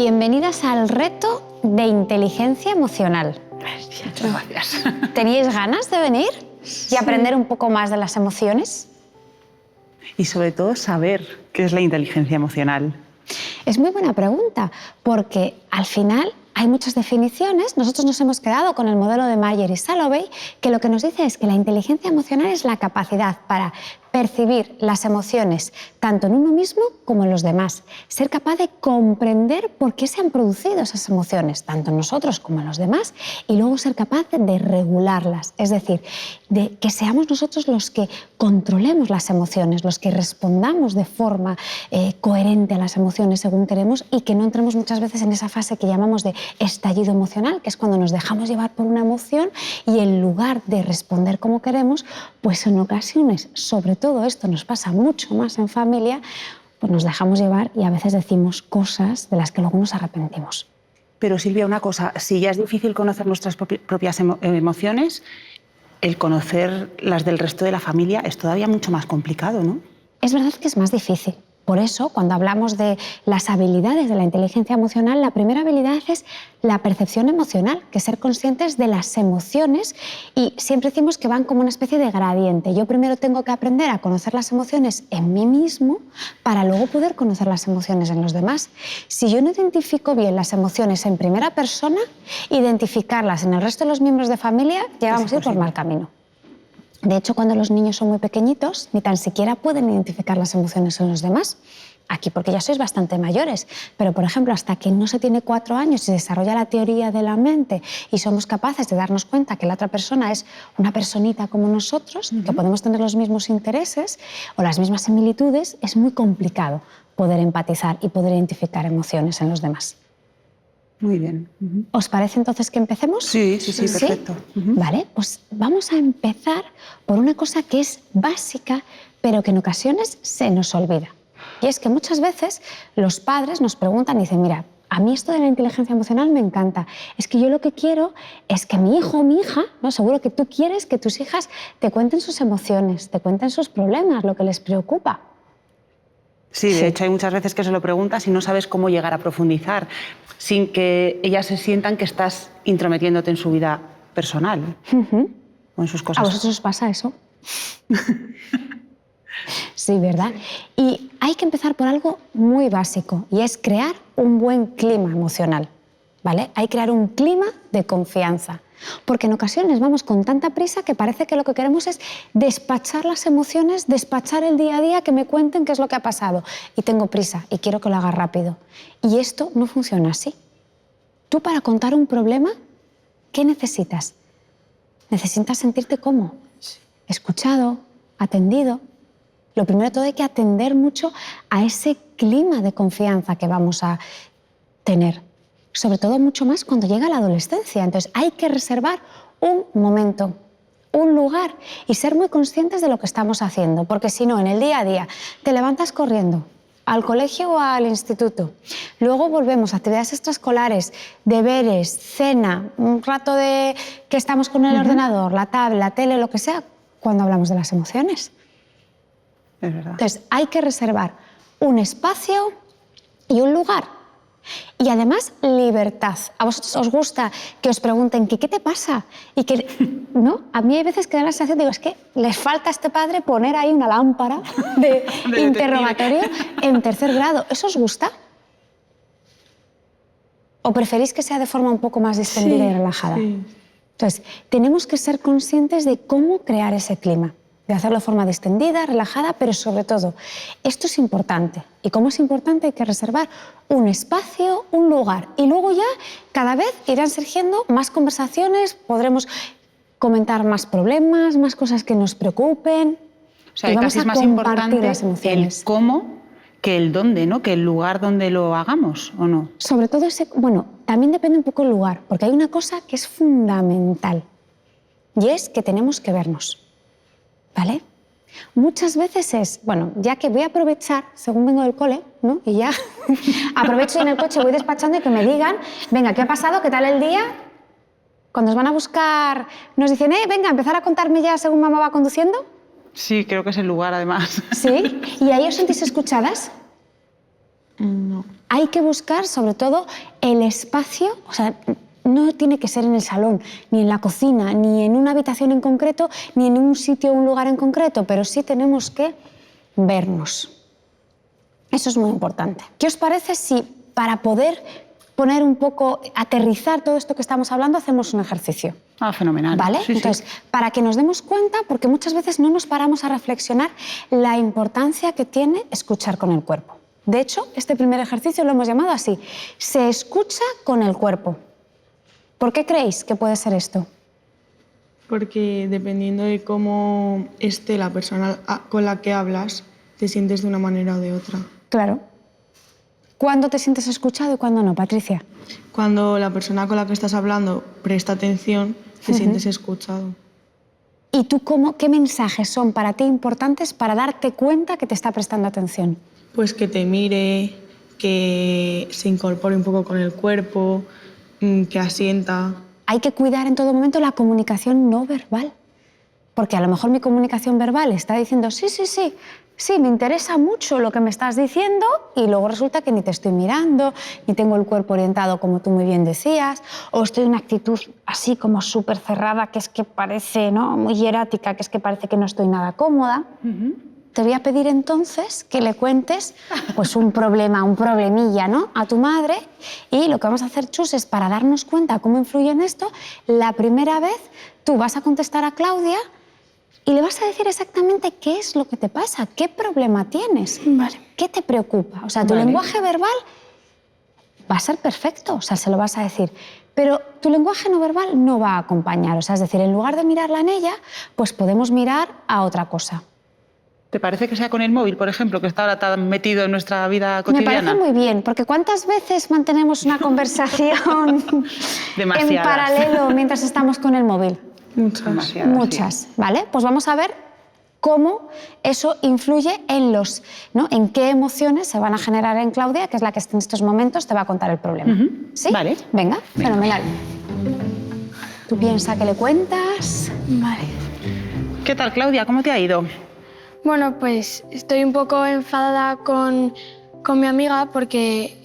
Bienvenidas al reto de inteligencia emocional. Muchas gracias. ¿Teníais ganas de venir y aprender un poco más de las emociones? Y sobre todo saber qué es la inteligencia emocional. Es muy buena pregunta, porque al final hay muchas definiciones. Nosotros nos hemos quedado con el modelo de Mayer y Salovey, que lo que nos dice es que la inteligencia emocional es la capacidad para percibir las emociones tanto en uno mismo como en los demás. Ser capaz de comprender por qué se han producido esas emociones, tanto en nosotros como en los demás, y luego ser capaz de regularlas. Es decir, de que seamos nosotros los que controlemos las emociones, los que respondamos de forma coherente a las emociones según queremos y que no entremos muchas veces en esa fase que llamamos de estallido emocional, que es cuando nos dejamos llevar por una emoción y en lugar de responder como queremos, pues en ocasiones, sobre todo esto nos pasa mucho más en familia, pues nos dejamos llevar y a veces decimos cosas de las que luego nos arrepentimos. Pero Silvia, una cosa, si ya es difícil conocer nuestras propias emociones, el conocer las del resto de la familia es todavía mucho más complicado, ¿no? Es verdad que es más difícil. Por eso, cuando hablamos de las habilidades de la inteligencia emocional, la primera habilidad es la percepción emocional, que es ser conscientes de las emociones, y siempre decimos que van como una especie de gradiente. Yo primero tengo que aprender a conocer las emociones en mí mismo para luego poder conocer las emociones en los demás. Si yo no identifico bien las emociones en primera persona, identificarlas en el resto de los miembros de familia, ya vamos a ir por mal camino. De hecho, cuando los niños son muy pequeñitos, ni tan siquiera pueden identificar las emociones en los demás. Aquí porque ya sois bastante mayores, pero por ejemplo, hasta que no se tiene 4 años y se desarrolla la teoría de la mente y somos capaces de darnos cuenta que la otra persona es una personita como nosotros, que podemos tener los mismos intereses o las mismas similitudes, es muy complicado poder empatizar y poder identificar emociones en los demás. Muy bien. ¿Os parece entonces que empecemos? Sí, perfecto. Vale, pues vamos a empezar por una cosa que es básica, pero que en ocasiones se nos olvida. Y es que muchas veces los padres nos preguntan y dicen, mira, a mí esto de la inteligencia emocional me encanta. Es que yo lo que quiero es que mi hijo o mi hija, ¿no? Seguro que tú quieres que tus hijas te cuenten sus emociones, te cuenten sus problemas, lo que les preocupa. Sí, de hecho hay muchas veces que se lo preguntas y no sabes cómo llegar a profundizar sin que ellas se sientan que estás intrometiéndote en su vida personal o en sus cosas. ¿A vosotros os pasa eso? Sí, ¿verdad? Y hay que empezar por algo muy básico y es crear un buen clima emocional, ¿vale? Hay que crear un clima de confianza. Porque en ocasiones vamos con tanta prisa que parece que lo que queremos es despachar las emociones, despachar el día a día, que me cuenten qué es lo que ha pasado. Y tengo prisa y quiero que lo haga rápido. Y esto no funciona así. Tú para contar un problema, ¿qué necesitas? Necesitas sentirte cómodo, escuchado, atendido. Lo primero de todo hay que atender mucho a ese clima de confianza que vamos a tener. Sobre todo mucho más cuando llega la adolescencia. Entonces hay que reservar un momento, un lugar y ser muy conscientes de lo que estamos haciendo, porque si no, en el día a día te levantas corriendo al colegio o al instituto, luego volvemos a actividades extraescolares, deberes, cena, un rato de que estamos con el ordenador, la tablet, la tele, lo que sea, cuando hablamos de las emociones. Es verdad. Entonces hay que reservar un espacio y un lugar. Y además, libertad. ¿A vosotros os gusta que os pregunten qué te pasa? Y que, ¿no? A mí hay veces que da la sensación, digo, es que les falta a este padre poner ahí una lámpara de interrogatorio en 3er grado. ¿Eso os gusta? ¿O preferís que sea de forma un poco más distendida y relajada? Sí. Entonces, tenemos que ser conscientes de cómo crear ese clima. De hacerlo de forma distendida, relajada, pero sobre todo, esto es importante. Y como es importante, hay que reservar un espacio, un lugar. Y luego ya, cada vez irán surgiendo más conversaciones, podremos comentar más problemas, más cosas que nos preocupen. O sea, y vamos casi es a más compartir importante las emociones. el cómo que el dónde, ¿no? Que el lugar donde lo hagamos, ¿o no? Sobre todo ese, bueno, también depende un poco el lugar, porque hay una cosa que es fundamental, y es que tenemos que vernos. ¿Vale? Muchas veces es, bueno, ya que voy a aprovechar, según vengo del cole, ¿no? Y ya aprovecho y en el coche voy despachando y que me digan, venga, ¿qué ha pasado? ¿Qué tal el día? Cuando nos van a buscar, nos dicen, venga, empezar a contarme ya según mamá va conduciendo. Sí, creo que es el lugar, además. ¿Sí? ¿Y ahí os sentís escuchadas? No. hay que buscar sobre todo el espacio, o sea, no tiene que ser en el salón, ni en la cocina, ni en una habitación en concreto, ni en un sitio o un lugar en concreto, pero sí tenemos que vernos. Eso es muy importante. ¿Qué os parece si para poder poner un poco, aterrizar todo esto que estamos hablando, hacemos un ejercicio? Ah, fenomenal. ¿Vale? Sí, Entonces, sí. para que nos demos cuenta, porque muchas veces no nos paramos a reflexionar la importancia que tiene escuchar con el cuerpo. De hecho, este primer ejercicio lo hemos llamado así, se escucha con el cuerpo. ¿Por qué creéis que puede ser esto? Porque dependiendo de cómo esté la persona con la que hablas, te sientes de una manera o de otra. Claro. ¿Cuándo te sientes escuchado y cuándo no, Patricia? Cuando la persona con la que estás hablando presta atención, te sientes escuchado. ¿Y tú qué mensajes son para ti importantes para darte cuenta que te está prestando atención? Pues que te mire, que se incorpore un poco con el cuerpo, que asienta. Hay que cuidar en todo momento la comunicación no verbal. Porque a lo mejor mi comunicación verbal está diciendo sí, me interesa mucho lo que me estás diciendo y luego resulta que ni te estoy mirando, ni tengo el cuerpo orientado como tú muy bien decías, o estoy en una actitud así como súper cerrada que es que parece, ¿no?, muy hierática, que es que parece que no estoy nada cómoda. Te voy a pedir entonces que le cuentes pues un problemilla, ¿no?, a tu madre, y lo que vamos a hacer, Chus, es para darnos cuenta cómo influye en esto, la primera vez tú vas a contestar a Claudia y le vas a decir exactamente qué es lo que te pasa, qué problema tienes, Vale. qué te preocupa. O sea, tu lenguaje verbal va a ser perfecto, o sea, se lo vas a decir, pero tu lenguaje no verbal no va a acompañar. O sea, es decir, en lugar de mirarla en ella, pues podemos mirar a otra cosa. ¿Te parece que sea con el móvil, por ejemplo, que está ahora tan metido en nuestra vida cotidiana? Me parece muy bien, porque ¿cuántas veces mantenemos una conversación en Demasiadas. paralelo mientras estamos con el móvil? Demasiadas, Muchas, sí. ¿vale? Pues vamos a ver cómo eso influye en ¿no?, en qué emociones se van a generar en Claudia, que es la que en estos momentos te va a contar el problema. ¿Sí? Vale. Venga, fenomenal. Tú piensa que le cuentas. Vale. ¿Qué tal, Claudia? ¿Cómo te ha ido? Bueno, pues estoy un poco enfadada con mi amiga porque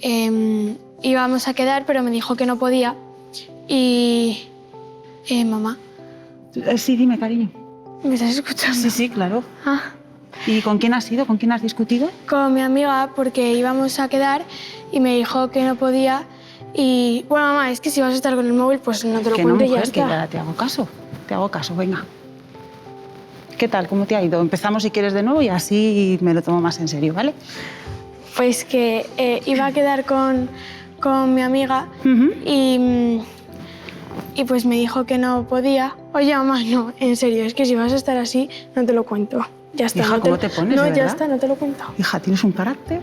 íbamos a quedar, pero me dijo que no podía. Y... mamá, Sí, dime, cariño. ¿me estás escuchando? Sí, claro. Ah, ¿Y con quién has ido? ¿Con quién has discutido? con mi amiga porque íbamos a quedar y me dijo que no podía. Y bueno, mamá, es que si vas a estar con el móvil, pues no te lo Que no, cuento y mujer, ya que está. ya te hago caso, venga. ¿Qué tal? ¿Cómo te ha ido? Empezamos si quieres de nuevo y así me lo tomo más en serio, ¿vale? Pues que iba a quedar con mi amiga y pues me dijo que no podía. Oye, mamá, no, en serio, es que si vas a estar así, no te lo cuento. Ya está. Hija, no ¿cómo te pones, No, de ya verdad? está, no te lo cuento. Hija, tienes un carácter.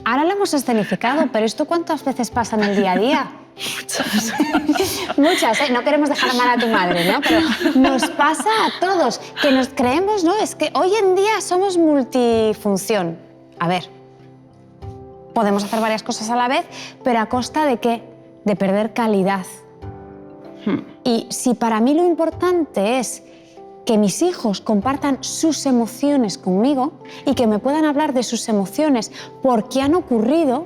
Ahora lo hemos escenificado, pero ¿esto cuántas veces pasa en el día a día? Muchas, ¿eh? No queremos dejar mal a tu madre, ¿no? Pero nos pasa a todos, que nos creemos, ¿no? Es que hoy en día somos multifunción. A ver, podemos hacer varias cosas a la vez, pero ¿a costa de qué? De perder calidad. Y si para mí lo importante es que mis hijos compartan sus emociones conmigo y que me puedan hablar de sus emociones porque han ocurrido,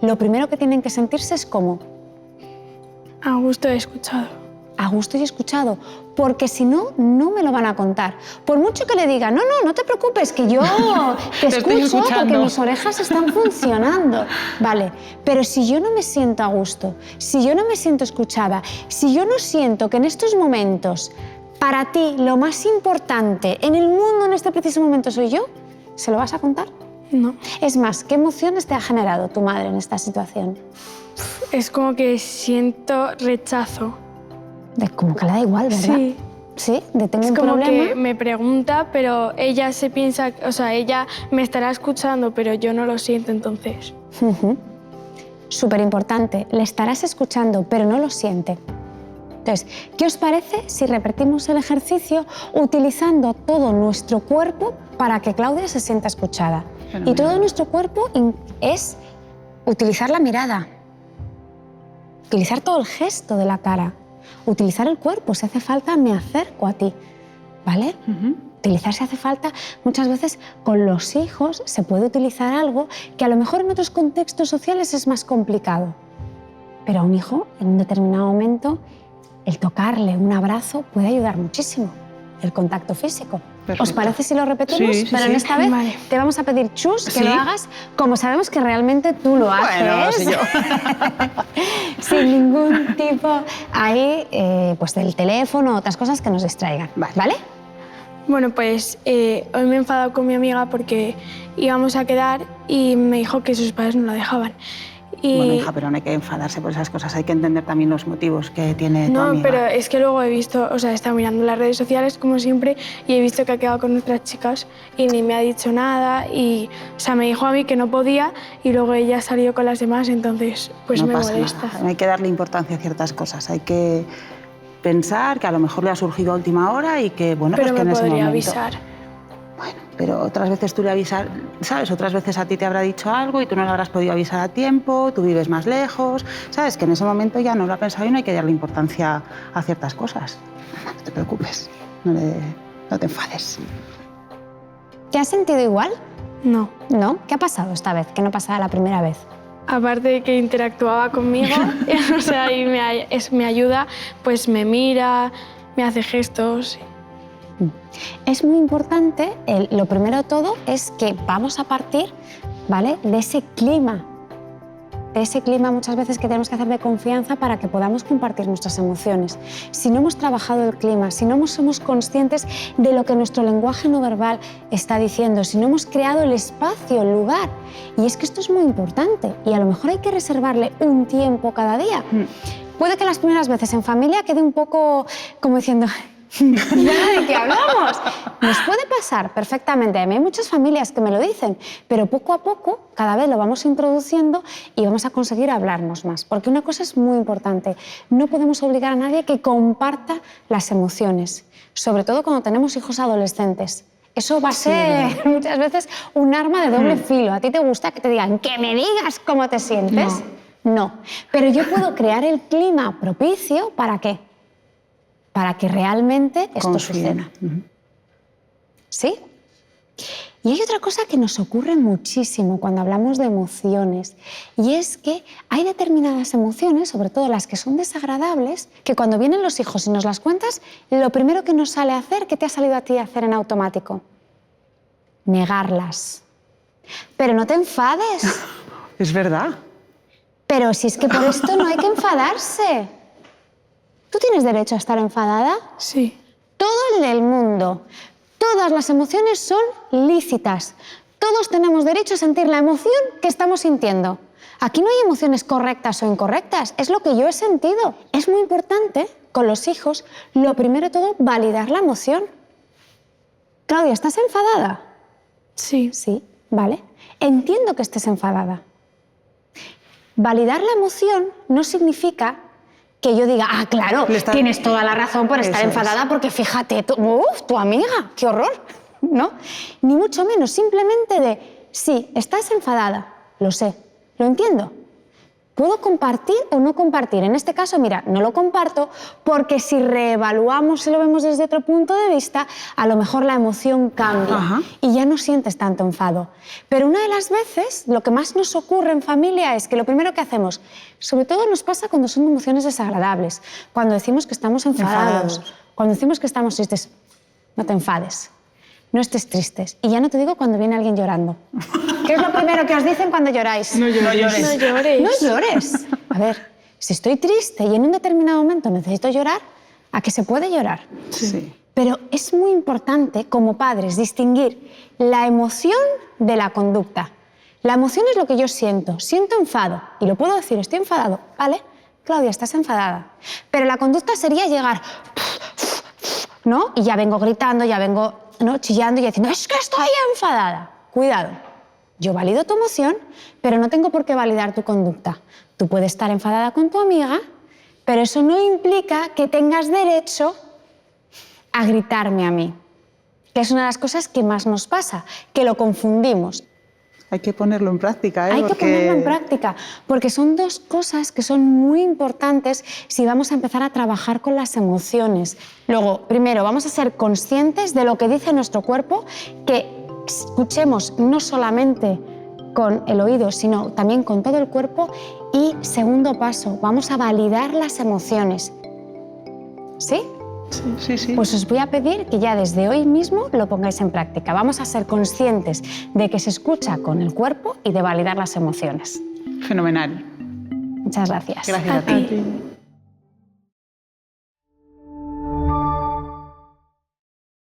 lo primero que tienen que sentirse es como A gusto he escuchado. a gusto y escuchado, porque si no, no me lo van a contar. Por mucho que le diga, no te preocupes, que yo te estoy escucho porque escuchando. mis orejas están funcionando. Vale, pero si yo no me siento a gusto, si yo no me siento escuchada, si yo no siento que en estos momentos, para ti, lo más importante en el mundo en este preciso momento soy yo, ¿se lo vas a contar? No. Es más, ¿qué emociones te ha generado tu madre en esta situación? Es como que siento rechazo. De como que le da igual, ¿verdad? Sí. Sí, de tengo Es un como problema. que me pregunta, pero ella se piensa, o sea, ella me estará escuchando, pero yo no lo siento entonces. Súper importante, le estarás escuchando, pero no lo siente. Entonces, ¿qué os parece si repetimos el ejercicio utilizando todo nuestro cuerpo para que Claudia se sienta escuchada? Fenomenal. Y todo nuestro cuerpo es utilizar la mirada, utilizar todo el gesto de la cara, utilizar el cuerpo, si hace falta me acerco a ti, ¿vale? utilizar si hace falta. Muchas veces con los hijos se puede utilizar algo que a lo mejor en otros contextos sociales es más complicado. Pero a un hijo, en un determinado momento, el tocarle un abrazo puede ayudar muchísimo. El contacto físico. Perfecto. ¿Os parece si lo repetimos? Sí, sí, Pero sí. en esta vez Vale. te vamos a pedir, Chus, que ¿Sí? lo hagas como sabemos que realmente tú lo haces. Bueno, sí, yo. Sin ningún tipo ahí, pues del teléfono o otras cosas que nos distraigan. ¿Vale? Bueno, pues hoy me he enfadado con mi amiga porque íbamos a quedar y me dijo que sus padres no la dejaban. Y Bueno, hija, pero no hay que enfadarse por esas cosas, hay que entender también los motivos que tiene tu no, amiga. pero es que luego he visto, o sea, he estado mirando las redes sociales como siempre y he visto que ha quedado con otras chicas y ni me ha dicho nada y, o sea, me dijo a mí que no podía y luego ella salió con las demás, entonces pues no me pasa molesta. nada. No hay que darle importancia a ciertas cosas, hay que pensar que a lo mejor le ha surgido a última hora y que, bueno, Pero pues que me en ese podría momento... avisar. Bueno, pero otras veces tú le avisas, ¿sabes? Otras veces a ti te habrá dicho algo y tú no le habrás podido avisar a tiempo, tú vives más lejos, ¿sabes? Que en ese momento ya no lo ha pensado y no hay que darle importancia a ciertas cosas. No te preocupes, no te enfades. ¿Te has sentido igual? No. ¿No? ¿Qué ha pasado esta vez? Que no pasaba la primera vez. Aparte de que interactuaba conmigo, o sea, y me ayuda, pues me mira, me hace gestos. Es muy importante, lo primero de todo es que vamos a partir, ¿vale?, de ese clima muchas veces que tenemos que hacer de confianza para que podamos compartir nuestras emociones. Si no hemos trabajado el clima, si no somos conscientes de lo que nuestro lenguaje no verbal está diciendo, si no hemos creado el espacio, el lugar, y es que esto es muy importante y a lo mejor hay que reservarle un tiempo cada día. Puede que las primeras veces en familia quede un poco como diciendo... ¿De qué hablamos? Nos puede pasar perfectamente. A mí hay muchas familias que me lo dicen, pero poco a poco, cada vez lo vamos introduciendo y vamos a conseguir hablarnos más. Porque una cosa es muy importante, no podemos obligar a nadie que comparta las emociones, sobre todo cuando tenemos hijos adolescentes. Eso va a ser muchas veces un arma de doble filo. ¿A ti te gusta que te digan que me digas cómo te sientes? No. Pero yo puedo crear el clima propicio, ¿para qué? Para que realmente esto suceda. ¿Sí? Y hay otra cosa que nos ocurre muchísimo cuando hablamos de emociones, y es que hay determinadas emociones, sobre todo las que son desagradables, que cuando vienen los hijos y nos las cuentas, lo primero que nos sale a hacer, ¿qué te ha salido a ti a hacer en automático? Negarlas. Pero no te enfades. Es verdad. Pero si es que por esto no hay que enfadarse. ¿Tú tienes derecho a estar enfadada? Sí. Todo el mundo. Todas las emociones son lícitas. Todos tenemos derecho a sentir la emoción que estamos sintiendo. Aquí no hay emociones correctas o incorrectas, es lo que yo he sentido. Es muy importante, con los hijos, lo primero de todo, validar la emoción. Claudia, ¿estás enfadada? Sí. Sí, vale. Entiendo que estés enfadada. Validar la emoción no significa que yo diga, ah, claro, tienes toda la razón por estar enfadada porque fíjate, tu amiga, qué horror, ¿no? Ni mucho menos, simplemente de, sí, estás enfadada, lo sé, lo entiendo. ¿Puedo compartir o no compartir? En este caso, mira, no lo comparto porque si reevaluamos y lo vemos desde otro punto de vista, a lo mejor la emoción cambia y ya no sientes tanto enfado. Pero una de las veces, lo que más nos ocurre en familia es que lo primero que hacemos, sobre todo nos pasa cuando son emociones desagradables, cuando decimos que estamos enfadados, cuando decimos que estamos tristes, no te enfades. No estés tristes. Y ya no te digo cuando viene alguien llorando. ¿Qué es lo primero que os dicen cuando lloráis? No llores. No llores. No llores. A ver, si estoy triste y en un determinado momento necesito llorar, ¿a qué se puede llorar? Sí. Pero es muy importante, como padres, distinguir la emoción de la conducta. La emoción es lo que yo siento. Siento enfado. Y lo puedo decir, estoy enfadado. ¿Vale? Claudia, estás enfadada. Pero la conducta sería llegar, ¿no? Y ya vengo gritando, ya vengo, ¿no?, chillando y diciendo, es que estoy enfadada. Cuidado. Yo valido tu emoción, pero no tengo por qué validar tu conducta. Tú puedes estar enfadada con tu amiga, pero eso no implica que tengas derecho a gritarme a mí, que es una de las cosas que más nos pasa, que lo confundimos. Hay que ponerlo en práctica, ¿eh? Hay que ponerlo en práctica, porque son dos cosas que son muy importantes si vamos a empezar a trabajar con las emociones. Luego, primero, vamos a ser conscientes de lo que dice nuestro cuerpo, que escuchemos no solamente con el oído, sino también con todo el cuerpo. Y segundo paso, vamos a validar las emociones. ¿Sí? Sí, sí. Pues os voy a pedir que ya desde hoy mismo lo pongáis en práctica. Vamos a ser conscientes de que se escucha con el cuerpo y de validar las emociones. Fenomenal. Muchas gracias. Gracias a ti. A ti.